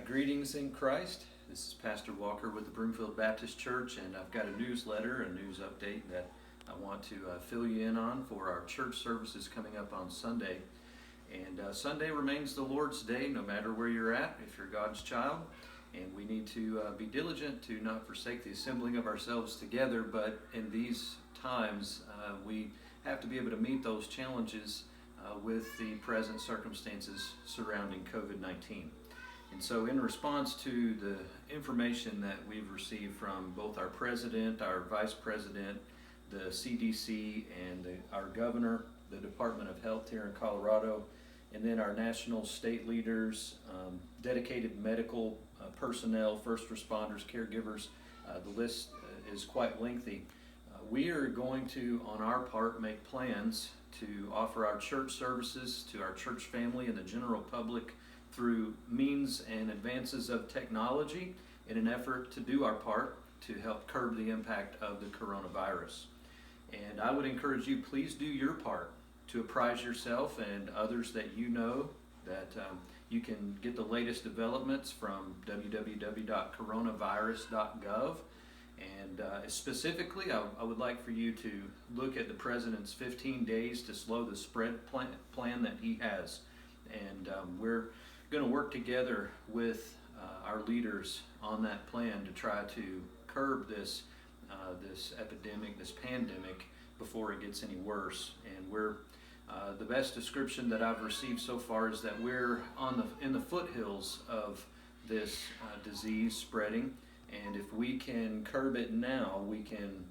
right, greetings in Christ. This is Pastor Walker with the Broomfield Baptist Church, and I've got a newsletter, a news update that I want to fill you in on for our church services coming up on Sunday. And Sunday remains the Lord's Day, no matter where you're at, if you're God's child. And we need to be diligent to not forsake the assembling of ourselves together, but in these times we have to be able to meet those challenges with the present circumstances surrounding COVID-19. And so in response to the information that we've received from both our president, our vice president, the CDC, and our governor, the Department of Health here in Colorado, and then our national state leaders, dedicated medical personnel, first responders, caregivers, the list is quite lengthy. We are going to, on our part, make plans to offer our church services to our church family and the general public through means and advances of technology in an effort to do our part to help curb the impact of the coronavirus. And I would encourage you, please do your part to apprise yourself and others that you know that you can get the latest developments from www.coronavirus.gov. And specifically, I would like for you to look at the President's 15 days to slow the spread plan that he has. And we're going to work together with our leaders on that plan to try to curb this epidemic, this pandemic, before it gets any worse. And we're the best description that I've received so far is that we're in the foothills of this disease spreading, and if we can curb it now, we can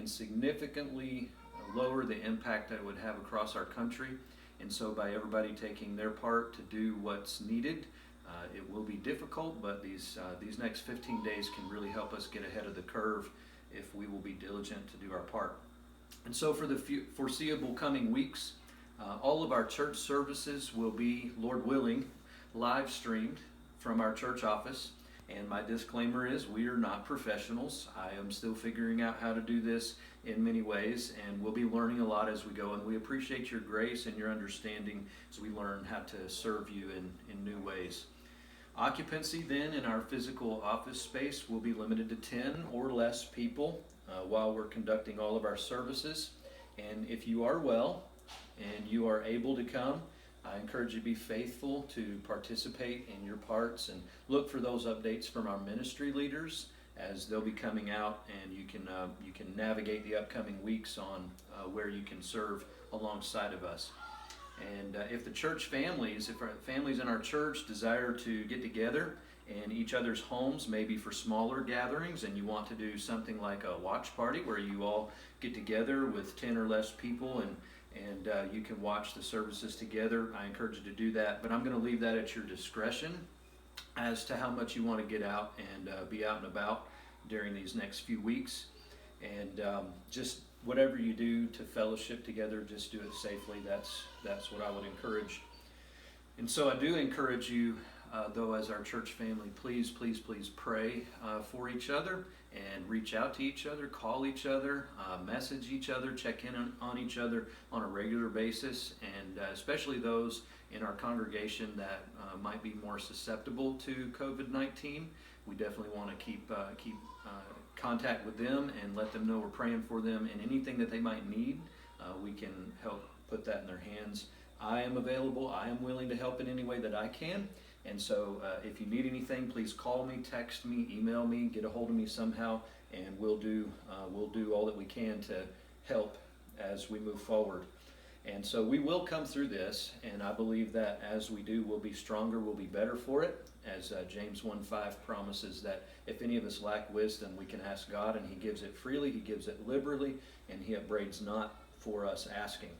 significantly lower the impact that it would have across our country. And so by everybody taking their part to do what's needed, it will be difficult, but these next 15 days can really help us get ahead of the curve if we will be diligent to do our part. And so for the foreseeable coming weeks, all of our church services will be, Lord willing, live streamed from our church office. And my disclaimer is we are not professionals. I am still figuring out how to do this in many ways, and we'll be learning a lot as we go. And we appreciate your grace and your understanding as we learn how to serve you in new ways. Occupancy then in our physical office space will be limited to 10 or less people while we're conducting all of our services. And if you are well and you are able to come, I encourage you to be faithful to participate in your parts and look for those updates from our ministry leaders as they'll be coming out, and you can navigate the upcoming weeks on where you can serve alongside of us. And if the church families, if our families in our church desire to get together in each other's homes, maybe for smaller gatherings, and you want to do something like a watch party where you all get together with 10 or less people and you can watch the services together, I encourage you to do that. But I'm going to leave that at your discretion as to how much you want to get out and be out and about during these next few weeks. And just whatever you do to fellowship together, just do it safely. That's what I would encourage. And so I do encourage you, though, as our church family, please pray for each other and reach out to each other, call each other, message each other, check in on each other on a regular basis, and especially those in our congregation that might be more susceptible to COVID-19. We definitely want to keep contact with them and let them know we're praying for them, and anything that they might need, we can help put that in their hands. I am available. I am willing to help in any way that I can. And so if you need anything, please call me, text me, email me, get a hold of me somehow, and we'll do all that we can to help as we move forward. And so we will come through this, and I believe that as we do, we'll be stronger, we'll be better for it. As James 1:5 promises that if any of us lack wisdom, we can ask God, and He gives it freely, He gives it liberally, and He upbraids not for us asking.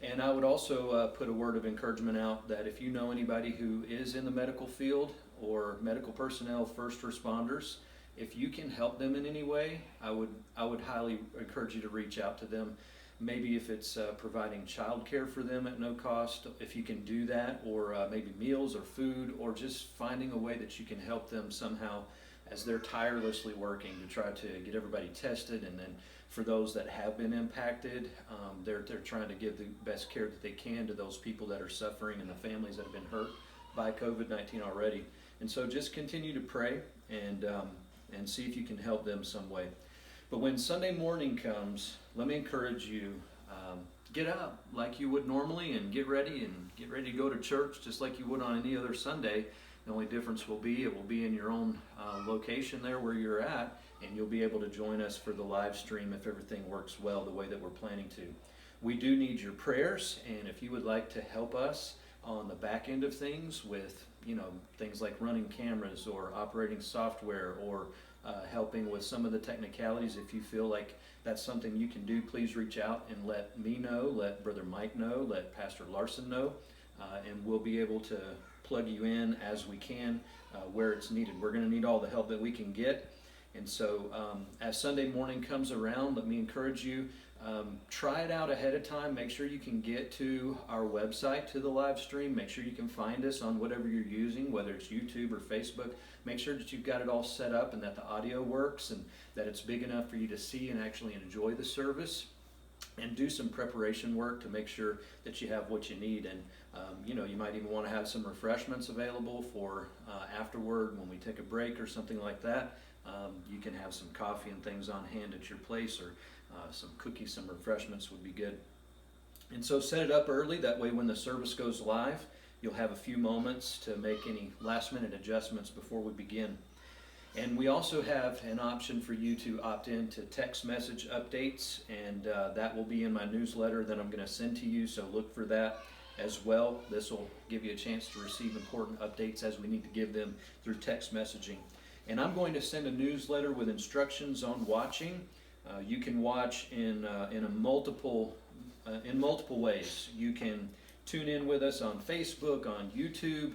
And I would also put a word of encouragement out that if you know anybody who is in the medical field or medical personnel, first responders, if you can help them in any way, I would highly encourage you to reach out to them. Maybe if it's providing childcare for them at no cost, if you can do that, or maybe meals or food, or just finding a way that you can help them somehow as they're tirelessly working to try to get everybody tested. And then for those that have been impacted, they're trying to give the best care that they can to those people that are suffering and the families that have been hurt by COVID-19 already. And so just continue to pray and see if you can help them some way. But when Sunday morning comes, let me encourage you, get up like you would normally and get ready to go to church just like you would on any other Sunday. The only difference will be it will be in your own location there where you're at, and you'll be able to join us for the live stream if everything works well the way that we're planning to. We do need your prayers, and if you would like to help us on the back end of things with things like running cameras or operating software or helping with some of the technicalities, if you feel like that's something you can do, please reach out and let me know, let Brother Mike know, let Pastor Larson know, and we'll be able to plug you in as we can where it's needed. We're going to need all the help that we can get. And so as Sunday morning comes around, let me encourage you, try it out ahead of time. Make sure you can get to our website, to the live stream. Make sure you can find us on whatever you're using, whether it's YouTube or Facebook. Make sure that you've got it all set up and that the audio works and that it's big enough for you to see and actually enjoy the service. And do some preparation work to make sure that you have what you need. And you might even want to have some refreshments available for afterward when we take a break or something like that. You can have some coffee and things on hand at your place, or some cookies, some refreshments would be good. And so set it up early, that way when the service goes live, you'll have a few moments to make any last minute adjustments before we begin. And we also have an option for you to opt in to text message updates, and that will be in my newsletter that I'm going to send to you, so look for that as well. This will give you a chance to receive important updates as we need to give them through text messaging. And I'm going to send a newsletter with instructions on watching. You can watch in multiple ways. You can tune in with us on Facebook, on YouTube.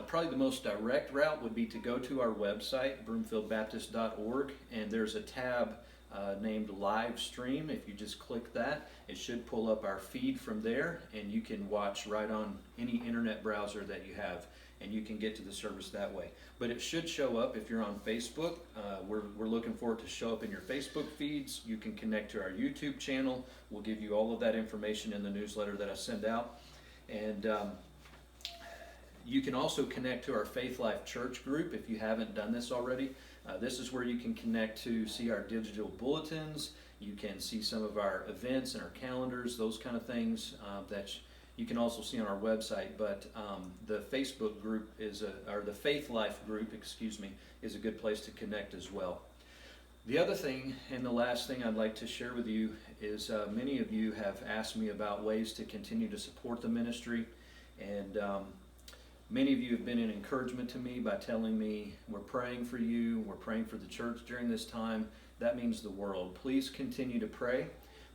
Probably the most direct route would be to go to our website, broomfieldbaptist.org, and there's a tab named Livestream. If you just click that, it should pull up our feed from there, and you can watch right on any internet browser that you have, and you can get to the service that way. But it should show up if you're on Facebook. We're looking for it to show up in your Facebook feeds. You can connect to our YouTube channel. We'll give you all of that information in the newsletter that I send out. And you can also connect to our Faith Life Church group if you haven't done this already. This is where you can connect to see our digital bulletins. You can see some of our events and our calendars, those kind of things that you can also see on our website. But the Facebook group or the Faith Life group, is a good place to connect as well. The other thing, and the last thing I'd like to share with you, is many of you have asked me about ways to continue to support the ministry, and many of you have been an encouragement to me by telling me, we're praying for you, we're praying for the church during this time. That means the world. Please continue to pray.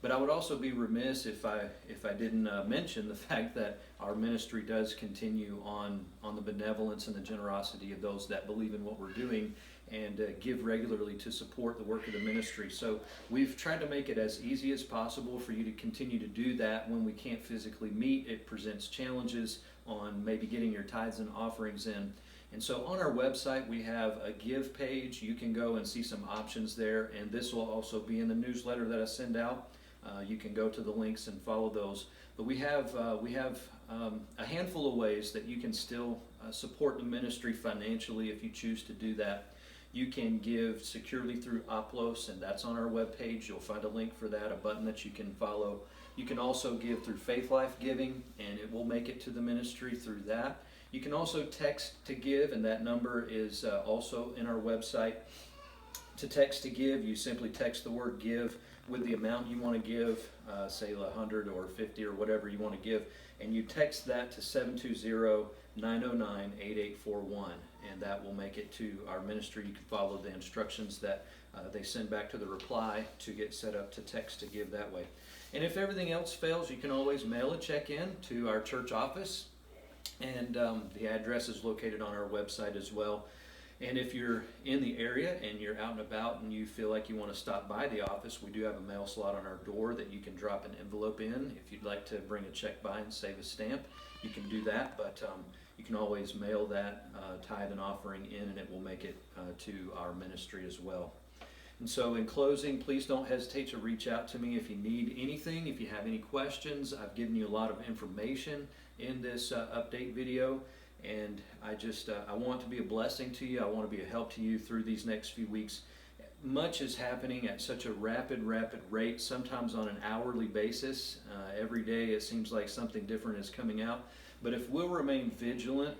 But I would also be remiss if I didn't mention the fact that our ministry does continue on the benevolence and the generosity of those that believe in what we're doing and give regularly to support the work of the ministry. So we've tried to make it as easy as possible for you to continue to do that when we can't physically meet. It presents challenges on maybe getting your tithes and offerings in. And so on our website, we have a give page. You can go and see some options there, and this will also be in the newsletter that I send out. You can go to the links and follow those. But we have a handful of ways that you can still support the ministry financially if you choose to do that. You can give securely through Oplos, and that's on our webpage. You'll find a link for that, a button that you can follow. You can also give through Faith Life Giving, and it will make it to the ministry through that. You can also text to give, and that number is also in our website. To text to give, you simply text the word give with the amount you want to give, say 100 or 50 or whatever you want to give, and you text that to 720-909-8841, and that will make it to our ministry. You can follow the instructions that they send back to the reply to get set up to text to give that way. And if everything else fails, you can always mail a check in to our church office, and the address is located on our website as well. And if you're in the area and you're out and about and you feel like you want to stop by the office, we do have a mail slot on our door that you can drop an envelope in. If you'd like to bring a check by and save a stamp, you can do that, but you can always mail that tithe and offering in, and it will make it to our ministry as well. And so in closing, please don't hesitate to reach out to me if you need anything, if you have any questions. I've given you a lot of information in this update video. And I want to be a blessing to you. I want to be a help to you through these next few weeks. Much is happening at such a rapid rate, sometimes on an hourly basis. Every day it seems like something different is coming out. But if we'll remain vigilant,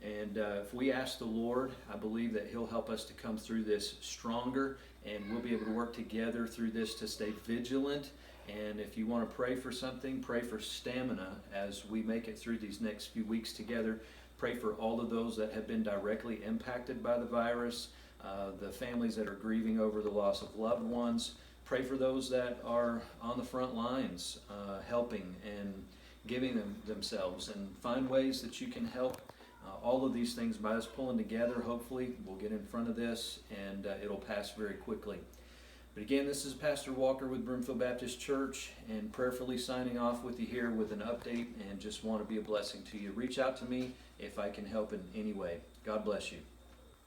and if we ask the Lord, I believe that He'll help us to come through this stronger, and we'll be able to work together through this to stay vigilant. And if you want to pray for something, pray for stamina as we make it through these next few weeks together. Pray for all of those that have been directly impacted by the virus, the families that are grieving over the loss of loved ones. Pray for those that are on the front lines, helping and giving themselves, and find ways that you can help. All of these things, by us pulling together, hopefully we'll get in front of this, and it'll pass very quickly. But again, this is Pastor Walker with Broomfield Baptist Church, and prayerfully signing off with you here with an update, and just want to be a blessing to you. Reach out to me if I can help in any way. God bless you.